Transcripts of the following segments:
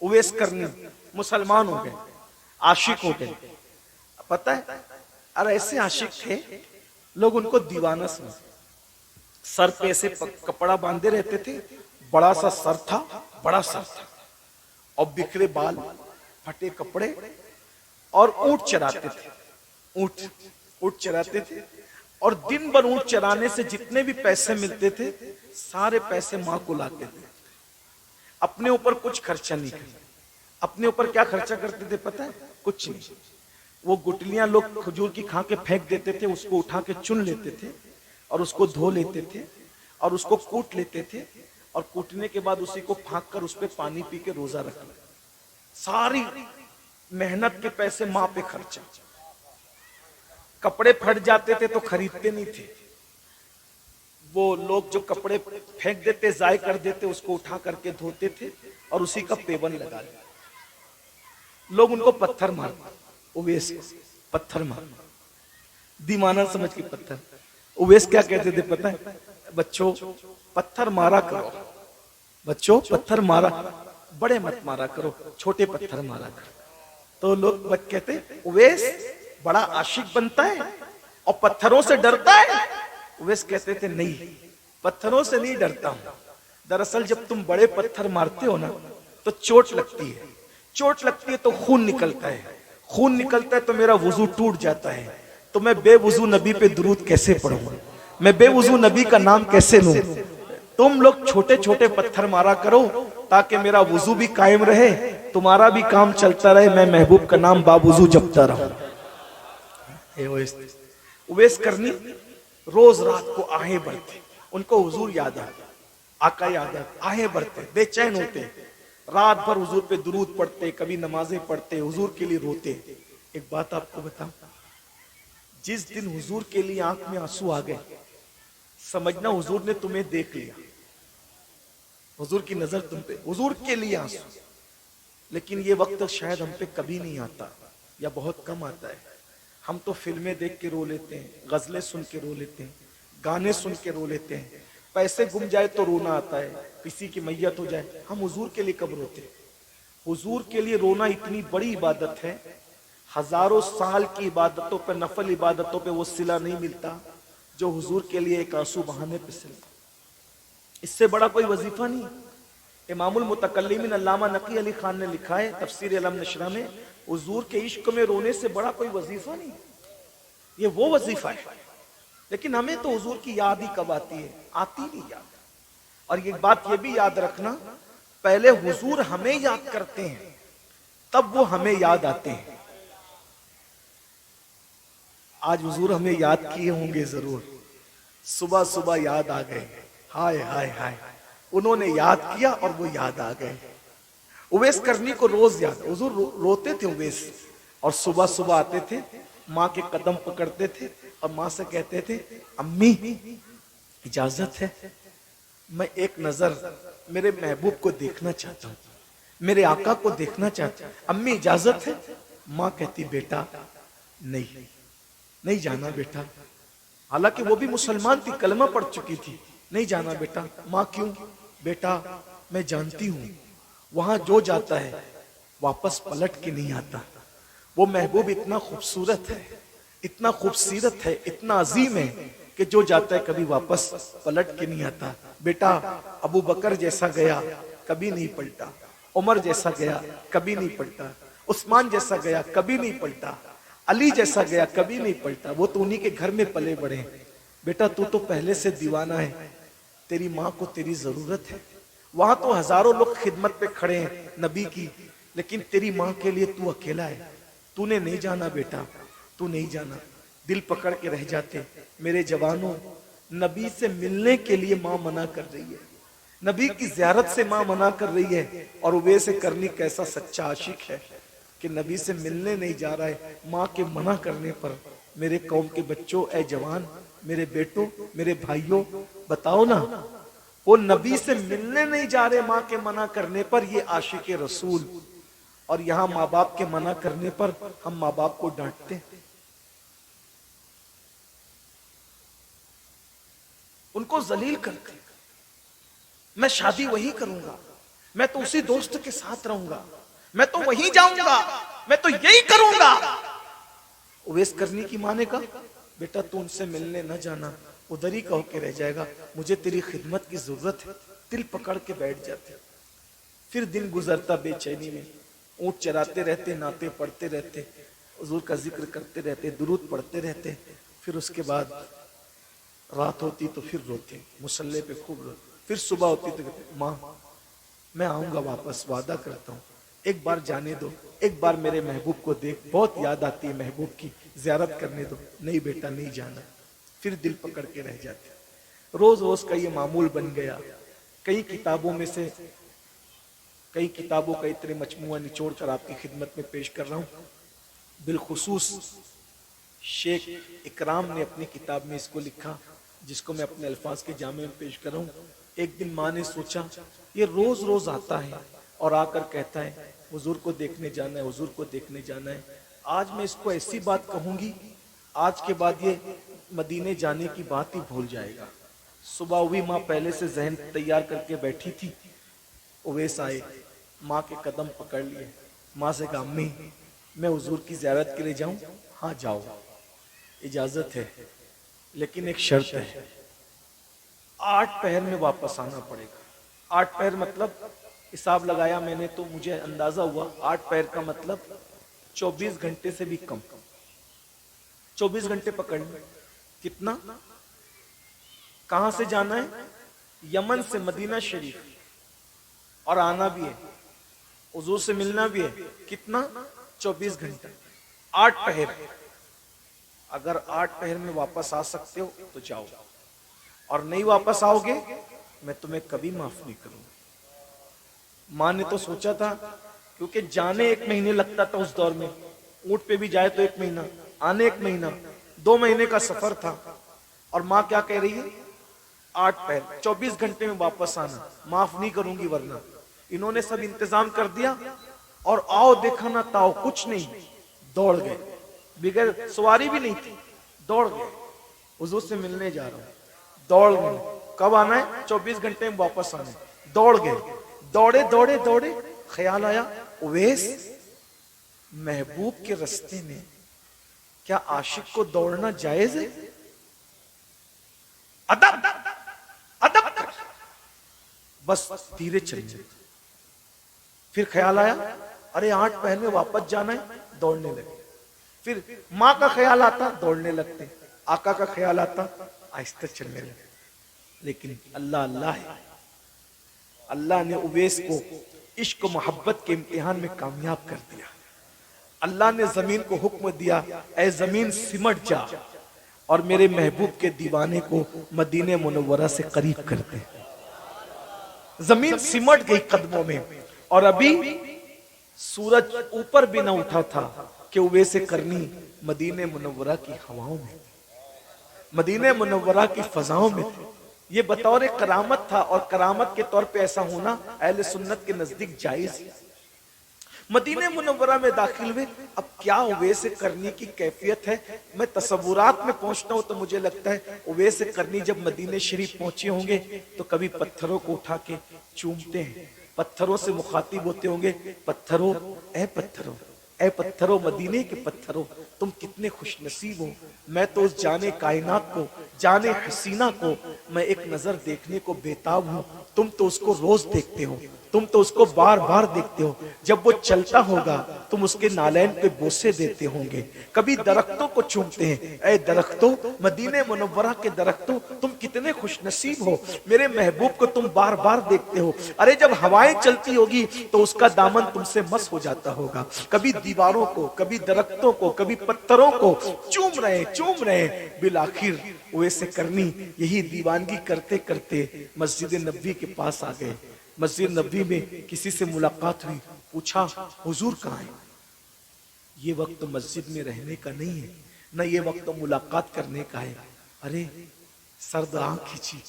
उवैस करनी मुसलमान हो गए, आशिक हो गए। पता है, अरे ऐसे आशिक थे लोग उनको दीवाना समझते। सर पे ऐसे कपड़ा बांधे रहते थे, बड़ा सा सर था, बड़ा सर था, और बिखरे बाल, फटे कपड़े, और ऊंट चराते थे। ऊंट ऊंट चराते थे, और दिन भर ऊंट चराने से जितने भी पैसे मिलते थे सारे पैसे मां को लाते थे। अपने ऊपर कुछ खर्चा नहीं करते। अपने ऊपर क्या खर्चा करते थे पता है? कुछ नहीं। वो गुटलियां लोग खजूर की खा के फेंक देते थे, उसको उठा के चुन लेते थे और उसको धो लेते थे और उसको कूट लेते थे, और कूटने के बाद उसी को फाँक कर उस पर पानी पी के रोजा रख लेते। सारी मेहनत के पैसे मां पे खर्चा। कपड़े फट जाते थे तो खरीदते नहीं थे, वो लोग जो कपड़े फेंक देते, जाय कर देते, उसको उठा करके धोते थे और उसी का पेवन लगा लेते। लोग उनको पत्थर मारते, उवैस पत्थर मार, दीवाना समझ के पत्थर। उवैस क्या कहते थे पता है? बच्चों पत्थर मारा करो, बच्चों पत्थर मारा, बड़े मत मारा करो, छोटे पत्थर मारा करो। तो लोग बच कहते उवैस बड़ा आशिक बनता है और पत्थरों से डरता है। उवैस कहते थे नहीं, पत्थरों से नहीं डरता हूं। दरअसल जब तुम बड़े पत्थर मारते हो ना तो चोट लगती है, चोट लगती है तो खून निकलता है, खून निकलता है तो मेरा वुजू टूट जाता है, तो मैं बेवुजू नबी पे दुरूद कैसे पढ़ूंगा, मैं बेवुजू नबी का नाम कैसे लूं। तुम लोग छोटे छोटे पत्थर मारा करो ताकि मेरा वुजू भी कायम रहे, तुम्हारा भी काम चलता रहे, मैं महबूब का नाम बावुजू जपता रहूं। उवैस करनी रोज रात को आहें भरते, उनको हुजूर याद आता, आका याद आता, आहें भरते, बेचैन होते, रात भर हुजूर पे दुरूद पढ़ते, कभी नमाजें पढ़ते, हुजूर के लिए रोते। एक बात आपको बताऊं, जिस दिन हुजूर के लिए आंख में आंसू आ गए, समझना हुजूर ने तुम्हें देख लिया, हुजूर की नजर तुम पे, हुजूर के लिए आंसू। लेकिन ये वक्त शायद हम पे कभी नहीं आता या बहुत कम आता है। हम तो फिल्में देख के रो लेते हैं, गजलें सुन के रो लेते हैं, गाने सुन के रो लेते हैं, पैसे गुम जाए तो रोना आता है, किसी की मैयत हो जाए। हम हुजूर के लिए कब रोते? हुजूर के लिए रोना इतनी बड़ी इबादत है, हजारों साल की इबादतों पे, नफल इबादतों पे वो सिला नहीं मिलता जो हुजूर के लिए एक आंसू बहाने पे सिला। इससे बड़ा कोई वजीफा नहीं। इमामुल मुतकल्लिमीन अल्लामा नकी अली खान ने लिखा है तफसीर अलम नशरा में, हुजूर के इश्क में रोने से बड़ा कोई वजीफा नहीं, ये वो वजीफा है। लेकिन हमें तो हुजूर की याद ही कब आती है? आती नहीं याद। और ये बात ये भी याद रखना, पहले हुजूर हमें याद करते हैं तब वो हमें याद आते हैं। आज हुजूर हमें याद किए होंगे जरूर, सुबह सुबह याद आ गए, हाय हाय हाय, उन्होंने याद किया और वो याद आ गए। उवैस करनी को रोज याद, हुजूर रोते थे उवैस, और सुबह सुबह आते थे, माँ के कदम पकड़ते थे और माँ से कहते थे अम्मी इजाजत है, मैं एक नजर मेरे महबूब को देखना चाहता हूँ, मेरे आका को देखना चाहता हूँ, अम्मी इजाजत है। माँ कहती बेटा नहीं, नहीं जाना बेटा। हालांकि वो भी मुसलमान थी, कलमा पढ़ चुकी थी, नहीं जाना बेटा। माँ क्यों? बेटा मैं जानती हूं वहां जो जाता है वापस पलट के नहीं आता, वो महबूब इतना खूबसूरत है, इतना खूबसूरत है, इतना अजीम है कि जो जाता है कभी वापस पलट के नहीं आता। बेटा अबू बकर जैसा गया कभी नहीं पलटा, उमर जैसा गया कभी नहीं पलटा, उस्मान जैसा गया कभी नहीं पलटा, अली जैसा गया कभी नहीं पलटा, वो तो उन्हीं के घर में पले बड़े हैं। बेटा तू तो पहले से दीवाना है, तेरी माँ को तेरी जरूरत है। वहां तो हजारों लोग खिदमत पे खड़े हैं नबी की, लेकिन तेरी माँ के लिए तू अकेला है, तूने नहीं जाना बेटा, तू नहीं जाना। दिल पकड़ के रह जाते। मेरे जवानों, नबी से मिलने के लिए माँ मना कर रही है, नबी की ज़ियारत से माँ मना कर रही है, और उवैस करनी कैसा सच्चा आशिक है कि नबी से मिलने नहीं जा रहा है माँ के मना करने पर। मेरे कौम के बच्चों, ए जवान, मेरे बेटों, मेरे भाइयों, बताओ ना, वो नबी से मिलने नहीं जा रहे माँ के मना करने पर, ये आशिक रसूल। और यहां माँ बाप के मना करने पर हम माँ बाप को डांटते हैं, उनको जलील करते। मैं शादी वही करूंगा, मैं तो उसी दोस्त के साथ रहूंगा, मैं तो वहीं जाऊंगा, मैं तो यही करूंगा। उवैस करनी की माँ ने कहा, बेटा तू उनसे मिलने न जाना, उधर ही कह के रह जाएगा, मुझे तेरी खिदमत की जरूरत है। दिल पकड़ के बैठ जाते। फिर दिन गुजरता बेचैनी में, ऊंट चराते रहते, नाते पढ़ते रहते, हुजूर का जिक्र करते रहते, दुरूद पढ़ते रहते। फिर उसके बाद रात होती तो फिर रोते, मुसल्ले पे खूब रोते। फिर सुबह होती तो कहते, माँ मैं आऊंगा वापस, वादा करता हूँ, एक बार जाने दो, एक बार मेरे महबूब को देख, बहुत याद आती है महबूब की, जियारत करने दो। नहीं बेटा नहीं जाना। फिर दिल पकड़ के रह जाते। रोज रोज का ये मामूल बन गया। कई किताबों में से, कई किताबों का इतने मजमुआ निचोड़ कर आपकी खिदमत में पेश कर रहा हूँ। बिलखुसूस शेख इकराम ने अपनी किताब में इसको लिखा, जिसको मैं अपने अल्फाज के जामे में पेश कर रहा हूँ। एक दिन माँ ने सोचा, ये रोज रोज आता है और आकर कहता है हुजूर को देखने जाना है, हुजूर को देखने जाना है। आज मैं इसको ऐसी बात कहूंगी, आज के बाद ये मदीने जाने की बात ही भूल जाएगा। सुबह हुई, माँ पहले से जहन तैयार करके बैठी थी। उवैस आए, माँ के कदम पकड़ लिए। माँ से कहा, अम्मी मैं हुजूर की ज़ियारत के लिए जाऊं? हाँ जाओ, इजाजत है, लेकिन एक शर्त है, 8 पहर में वापस आना पड़ेगा। 8 पहर मतलब हिसाब लगाया मैंने तो मुझे अंदाजा हुआ 8 पहर का मतलब 24 घंटे से भी कम। 24 घंटे पकड़ लो, कितना? कहां से जाना है? यमन से मदीना शरीफ, और आना भी है, हुजूर से मिलना भी है। कितना? 24 घंटा, 8 पहर। अगर 8 पहर में वापस आ सकते हो तो जाओ, और नहीं वापस आओगे मैं तुम्हें कभी माफ नहीं करूंगा। मां ने तो सोचा था, क्योंकि जाने 1 महीने लगता था उस दौर में, ऊंट पे भी जाए तो 1 महीना, आने 1 महीना, 2 महीने का सफर था। और मां क्या कह रही है? 8 पहर, 24 घंटे में वापस आना, माफ नहीं करूंगी वरना। इन्होंने सब इंतजाम कर दिया, और आओ देखा ना ताओ, कुछ नहीं, दौड़ गए, बगैर सवारी भी नहीं थी, दौड़ गए, हुजूर से मिलने जा रहा हूं। दौड़ गए, कब आना है? 24 घंटे में वापस आना है। दौड़ गए, दौड़े दौड़े दौड़े, ख्याल आया, उवैस महबूब के रास्ते में क्या आशिक को दौड़ना जायज है? अदब अदब कर, बस धीरे चलिए। फिर ख्याल आया, अरे 8 पहर में वापस जाना है, दौड़ने लगे। फिर माँ का ख्याल आता, दौड़ने लगते। आका का ख्याल आता, आहिस्ता चलने लगे। लेकिन अल्लाह अल्लाह है, अल्लाह ने उवैस को इश्क मोहब्बत के इम्तिहान में कामयाब कर दिया। अल्लाह ने जमीन को हुक्म दिया, ऐ जमीन सिमट जा, और मेरे महबूब के दीवाने को मदीने मुनव्वरा से करीब कर दे। जमीन सिमट गई कदमों में, और अभी सूरज ऊपर भी ना उठा था कि उवैस करनी मदीने मुनव्वरा की हवाओं में, मदीने मुनव्वरा की फजाओं में थे। ये बतौर करामत था, और करामत के तौर पे ऐसा होना अहले सुन्नत के नजदीक जायज। मदीने मुनव्वरा में दाखिल हुए। अब क्या उवैस करनी की कैफियत है, मैं तसव्वुरात में पहुंचता हूं तो मुझे लगता है उवैस करनी जब मदीने शरीफ पहुंचे होंगे तो कभी पत्थरों को उठा के चूमते हैं, पत्थरों से मुखातिब होते होंगे, पत्थरों ए पत्थरों, ए पत्थरों, मदीने के पत्थरों, तुम कितने खुशनसीब हो। मैं तो उस जाने कायनात को, जाने हसीना को मैं एक नजर देखने को बेताब हूं। तुम तो उसको रोज देखते हो, तुम तो उसको बार बार देखते हो। जब वो चलता होगा तुम उसके नालैन पे बोसे देते होंगे। कभी दरख्तों को चूमते हैं, ऐ दरख्तों, मदीने मुनव्वरा के दरख्तों, तुम कितने खुशनसीब हो, मेरे महबूब को तुम बार बार देखते हो। अरे जब हवाएं चलती होगी तो उसका दामन तुमसे मस हो जाता होगा। कभी दीवारों को, कभी दरख्तों को, कभी पत्थरों को चूम रहे। बिल आखिर वैसे करनी यही दीवानगी करते करते मस्जिद नबवी के पास आ गए। मस्जिद नबवी में किसी से मुलाकात हुई, पूछा हुजूर कहाँ है? ये वक्त तो मस्जिद में रहने का नहीं है, न ये वक्त तो मुलाकात करने का है। अरे सर्द आंख खींची,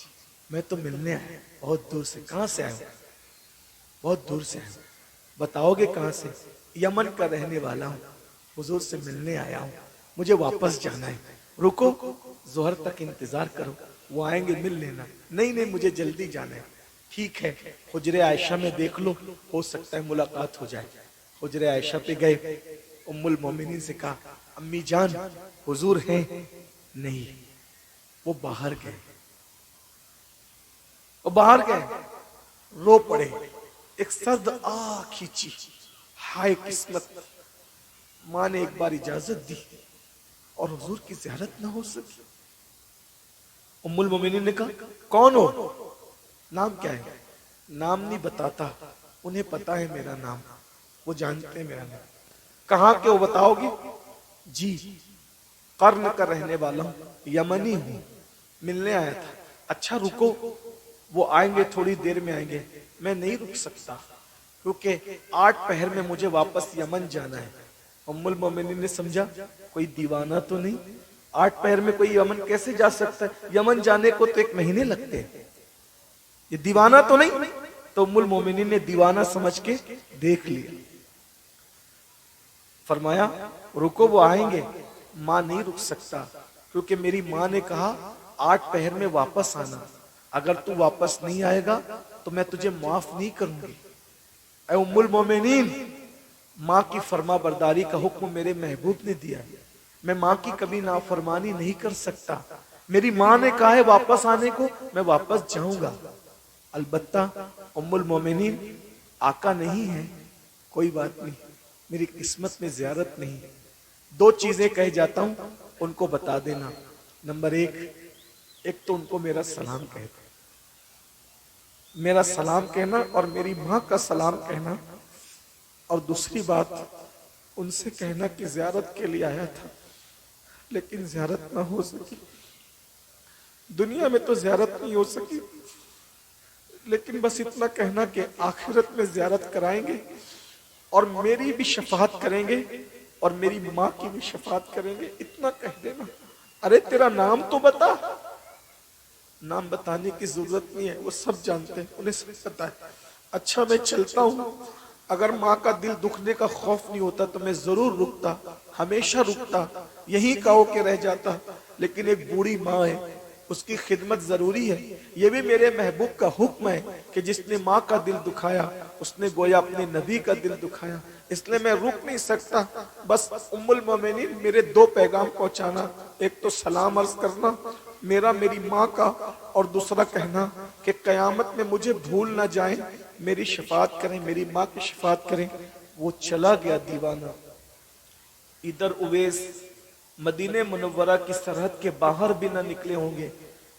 मैं तो मिलने आया, बहुत दूर से। कहां से आया? बहुत दूर से आया। बताओगे कहां से? यमन का रहने वाला हूं, हुजूर से मिलने आया हूं, मुझे वापस जाना है। रुको, जोहर तक इंतजार करो, वो आएंगे, मिल लेना। नहीं मुझे जल्दी जाना है। ठीक है, हुजरे आयशा में देख लो, हो सकता है मुलाकात हो जाए। हुजरे आयशा पे गए, उम्मुल मोमिनीन से कहा, अम्मी जान हुजूर हैं? नहीं। वो बाहर गए, वो बाहर गए, रो पड़े, एक सर्द आ खींची, हाय किस्मत, मां ने एक बार इजाजत दी और हुजूर की ज़ियारत ना हो सकी। उम्मुल मोमिनीन ने कहा, कौन हो, नाम क्या है? नाम नहीं बताता, उन्हें पता है मेरा नाम, वो जानते हैं मेरा नाम। कहाँ के हो बताओगे? जी, कर्न का रहने वाला हूं, यमनी हूं, मिलने आया था। अच्छा रुको, वो आएंगे, थोड़ी देर में आएंगे। मैं नहीं रुक सकता क्योंकि 8 पहर में मुझे वापस यमन जाना है। उम्मुल मोमिनीन ने समझा कोई दीवाना तो नहीं, 8 पहर में कोई यमन कैसे जा सकता है? यमन जाने को तो 1 महीने लगते हैं, ये दीवाना तो नहीं। तो उम्मुल मोमिनीन ने दीवाना समझ के देख लिया, फरमाया रुको वो आएंगे। मां नहीं रुक सकता क्योंकि मेरी मां ने कहा 8 पहर में वापस आना, अगर तू वापस नहीं आएगा तो मैं तुझे माफ नहीं करूंगी। ऐ उम्मुल मोमिनीन, मां की फरमा बरदारी का हुक्म मेरे महबूब ने दिया है, मैं मां की कभी नाफरमानी नहीं कर सकता। मेरी मां ने कहा है वापस आने को, मैं वापस जाऊंगा। अलबत्ता उम्मुल मोमिनीन, आका नहीं है, कोई बात नहीं, मेरी किस्मत में ज़ियारत नहीं। 2 चीजें कह जाता हूं, उनको बता देना। नंबर 1, एक तो उनको मेरा सलाम कह दो, मेरा सलाम कहना और मेरी मां का सलाम कहना। और दूसरी बात, उनसे कहना कि ज़ियारत के लिए आया था लेकिन ज़ियारत ना हो सकी। दुनिया में तो ज़ियारत नहीं हो सकी, लेकिन बस इतना कहना कि आखिरत में ज़ियारत कराएंगे और मेरी भी शफाअत करेंगे और मेरी माँ की भी शफाअत करेंगे, इतना कह देना। अरे तेरा नाम तो बता। नाम बताने की जरूरत नहीं है, वो सब जानते हैं, उन्हें सब पता है। अच्छा मैं चलता हूँ, अगर माँ का दिल दुखने का खौफ नहीं होता तो मैं जरूर रुकता, हमेशा रुकता, यहीं का होके रह जाता। लेकिन एक बूढ़ी माँ है, उसकी खिदमत जरूरी है। ये भी मेरे महबूब का हुक्म है कि जिसने माँ का दिल दुखाया उसने गोया अपने नबी का दिल दुखाया, इसलिए मैं रुक नहीं सकता। बस उम्मुल मोमिनीन, मेरे 2 पैगाम पहुंचाना, एक तो सलाम अर्ज करना मेरा मेरी माँ का, और दूसरा कहना कि कयामत में मुझे भूल ना जाए, मेरी शफाअत करें, मेरी माँ की शफाअत करें। वो चला गया दीवाना। इधर उवैस मदीने मुनव्वरा की सरहद के बाहर भी ना निकले होंगे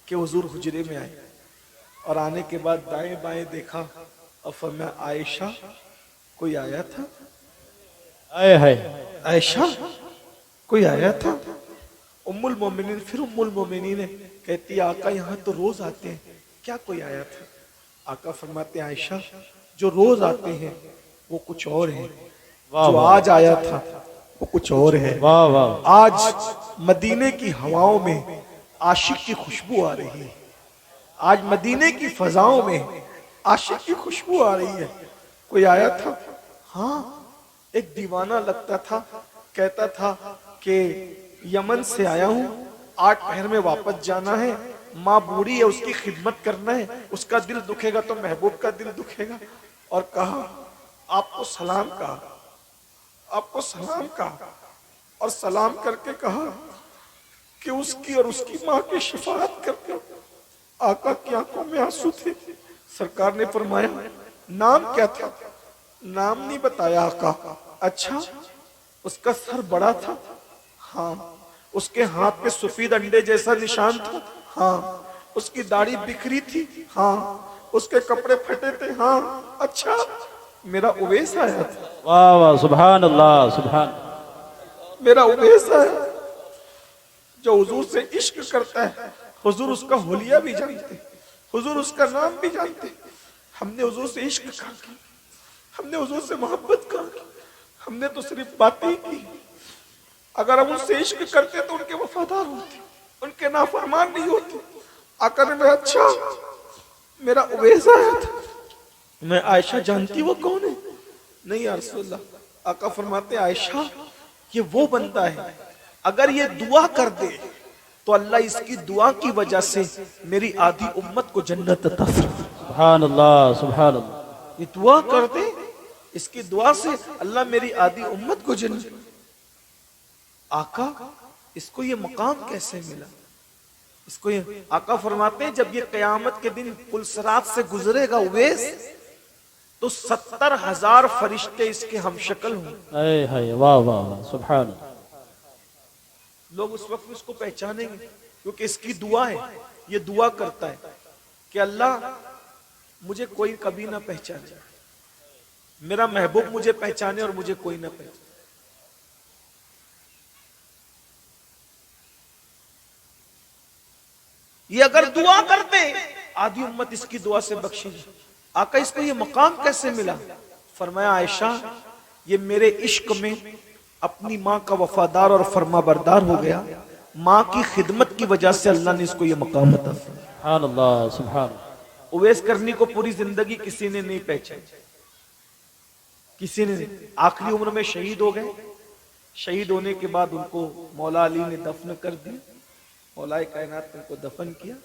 कि हुजूर हुजरे में आए, और आने के बाद दाएं बाएं देखा और फरमाया आयशा, कोई आया था? आए है आयशा, कोई आया था? उम्मुल मोमिनीन, फिर उम्मुल मोमिनीन ने कहती आका यहाँ तो रोज आते हैं, क्या कोई आया था? आका फरमाते आयशा, जो रोज आते हैं वो कुछ और है, जो आज आया था वो कुछ और है। वाह वाह। आज मदीने की हवाओं में आशिक की खुशबू आ रही है, आज मदीने की फजाओं में आशिक की खुशबू आ रही है। कोई आया था? हाँ, एक दीवाना लगता था, कहता था कि यमन से आया हूं, 8 पहर में वापस जाना है, माँ बूढ़ी है, उसकी खिदमत करना है, उसका दिल दुखेगा तो महबूब का दिल दुखेगा। और कहा आपको सलाम कहा, आपको सलाम कहा, और सलाम करके कहा कि उसकी और उसकी माँ की शफाअत करके। आका की आंखों में आंसू थे। सरकार ने फरमाया नाम क्या था? नाम नहीं बताया आका। अच्छा, उसका सर बड़ा था? हाँ। उसके हाथ पे सफेद अंडे जैसा निशान था? हाँ। उसकी दाढ़ी बिखरी थी? हाँ। उसके कपड़े फटे थे? हाँ। अच्छा, मेरा उवैस आया था। वाह वाह, सुभान अल्लाह, सुभान। मेरा उवैस आया जो हुजूर से इश्क करता है। हुजूर उसका हुलिया भी जानते, हुजूर उसका नाम भी जानते। हमने हुजूर से इश्क कहा, हमने हुजूर से मोहब्बत कहा, हमने तो सिर्फ बातें ही की। अगर हम उनसे इश्क करते तो उनके वफादार होते, उनके नाफरमान नहीं होते। आका ने, अच्छा मेरा उवैस आया था। मैं आयशा जानती वो कौन है? नहीं या रसूलल्लाह। आका फरमाते आयशा, ये वो बंदा है, अगर ये दुआ कर दे तो अल्लाह इसकी दुआ की वजह से मेरी आधी उम्मत को जन्नत अता फरमाए। सुभान अल्लाह सुभान अल्लाह। ये दुआ कर दे, इसकी दुआ से अल्लाह मेरी आधी उम्मत को जन्नत। आका इसको ये मकाम कैसे मिला? इसको ये आका फरमाते हैं जब ये कयामत के दिन पुलसरात से गुजरेगा उवैस, तो 70,000 फरिश्ते इसके हमशक्ल होंगे। आए हाय वाह वाह वाह सुभान अल्लाह। लोग उस वक्त इसको पहचानेंगे क्योंकि इसकी दुआ है। ये दुआ करता है कि अल्लाह मुझे कोई कभी ना पहचाने, मेरा महबूब मुझे पहचाने और मुझे कोई ना पहचाने। ये अगर दुआ करते आधी उम्मत इसकी दुआ से बख्शी। आका इसको ये मकाम कैसे मिला? फरमाया आयशा ये मेरे इश्क में अपनी माँ का वफादार और फरमाबरदार हो गया। माँ की खिदमत की वजह से अल्लाह ने इसको ये मकाम अता फरमाया। सुभान अल्लाह सुभान अल्लाह। उवैस करनी को पूरी जिंदगी किसी ने नहीं पहचाना, किसी ने नहीं। आखिरी उम्र में शहीद हो गए। शहीद होने के बाद उनको मौला अली ने दफन कर दिया। मौलाए कायनात ने उनको दफन किया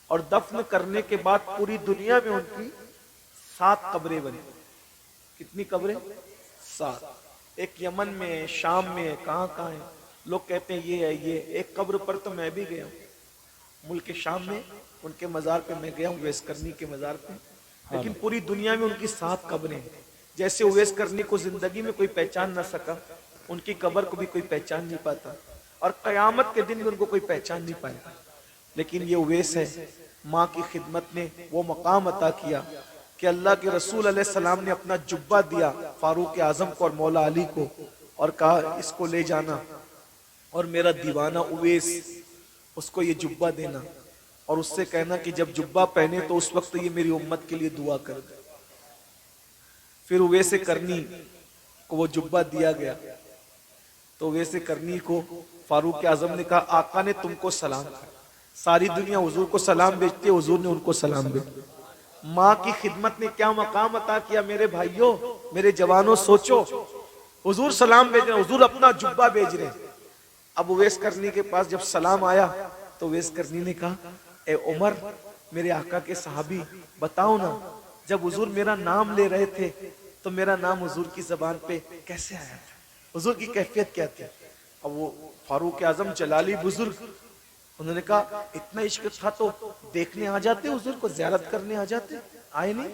और दफन करने के बाद पूरी दुनिया में उनकी 7 कब्रें बनी। कितनी कब्रें? 7। एक यमन में, शाम में, कहां कहां है। लोग कहते हैं ये है ये। एक कब्र पर तो मैं भी गया हूं, मुल्क शाम में उनके मजार पे मैं गया हूं, उवैस करनी के मजार पे। लेकिन पूरी दुनिया में उनकी 7 कब्रें हैं। जैसे उवैस करनी को जिंदगी में कोई पहचान ना सका, उनकी कब्र को भी कोई पहचान नहीं पाता और कयामत के दिन भी उनको कोई पहचान नहीं पाएगा। लेकिन ये उवैस है, माँ की खिदमत ने वो मकाम अता किया कि अल्लाह के रसूल अलैहिस्सलाम ने अपना जुब्बा दिया फारूक आजम को और मौला अली को और कहा इसको ले जाना और मेरा दीवाना उवैस उसको ये जुब्बा देना और उससे कहना कि जब जुब्बा पहने तो उस वक्त ये मेरी उम्मत के लिए दुआ कर दे। फिर उवैस करनी को वो जुब्बा दिया गया तो उवैस करनी को फारूक आजम ने कहा आका ने तुमको सलाम कहा। सारी दुनिया हुजूर को सलाम भेजती है, हुजूर ने उनको सलाम भेजा। माँ की खिदमत ने क्या मकाम अता किया मेरे भाइयों, मेरे जवानों। सोचो हुजूर सलाम भेज रहे, हुजूर अपना जुब्बा भेज रहे। अब उवैस करनी के पास जब सलाम आया तो उवैस करनी ने कहा ए उमर मेरे आका के सहाबी बताओ ना, जब हुजूर मेरा नाम ले रहे थे तो मेरा नाम हुजूर की जबान पे कैसे आया था, हुजूर की कैफियत क्या थी? अब वो फारूक आजम जलाली बुजुर्ग, उन्होंने कहा इतना इश्क था तो देखने आ जाते, हुजूर को ज़ियारत करने आ जाते, आए नहीं।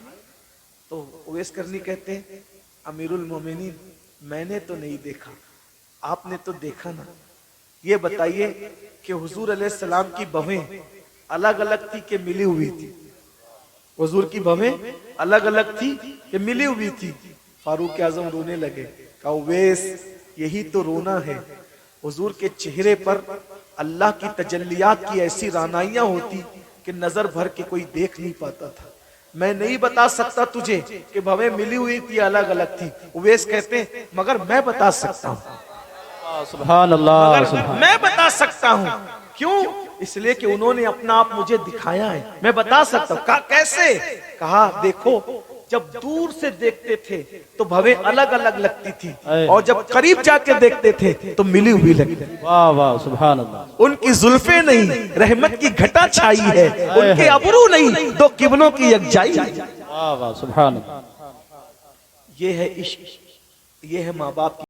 तो उवैस करनी कहते हैं अमीरुल मोमिनीन मैंने तो नहीं देखा, आपने तो देखा ना। ये बताइए कि हुजूर अलैहिस्सलाम की बहें अलग अलग थी कि मिली हुई थी? हुजूर की बहें अलग अलग थी कि मिली हुई थी? फारूक आजम रोने लगे। कहा उवैस यही तो रोना है, हुजूर के चेहरे पर अल्लाह की तजल्लियात की ऐसी रानाइयां होती कि नजर भर के कोई देख नहीं पाता था। मैं नहीं बता सकता तुझे कि भवें मिली हुई थी अलग अलग थी। उवैस कहते हैं मगर मैं बता सकता हूँ, सुभान अल्लाह सुभान। मैं बता सकता हूँ। क्यों? इसलिए कि उन्होंने अपना आप मुझे दिखाया है, मैं बता सकता हूँ। कहा कैसे? कहा देखो जब दूर से देखते थे तो भवें अलग अलग लगती थी और जब करीब जाके देखते थे तो मिली हुई लगती थी। वाह वाह सुभान अल्लाह। उनकी जुल्फे नहीं रहमत की घटा छाई है, उनके अबरू नहीं दो किबलों की यकजाई। वाह वाह सुभान अल्लाह। ये है इश्क, ये है माँ बाप की